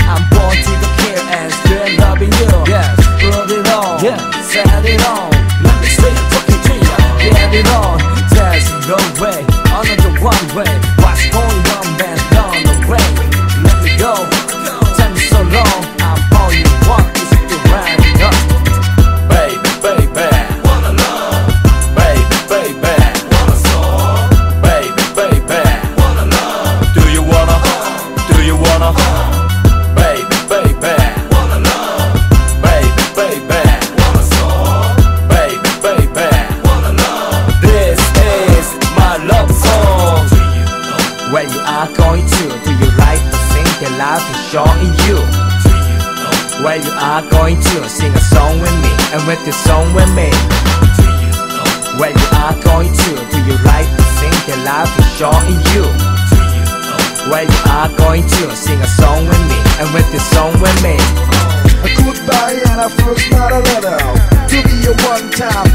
I'm born to the kill and still loving you. Yes, put it on, yeah, set it on. Let me say it talking to you. Get it on, there's no way, another one way. What's going on, man, down the way. Let me go, tell me so long. I'm all you want, is to run it up. Baby, baby, wanna love. Baby, baby, wanna song. Baby, baby, wanna love. Do you wanna? Do you wanna? Baby, baby, wanna love. Baby, baby, wanna song. Baby, baby, wanna love. This is my love song. Do you know where you are going to? Do you like to sing the life is showing you? Do you know where you are going to? Sing a song with me and with the song with me. Do you know where you are going to? Do you like to sing the life is showing you? Do you know where you are going to? Sing a song with me and with the song with me. Goodbye and I first not a letter. To be a one time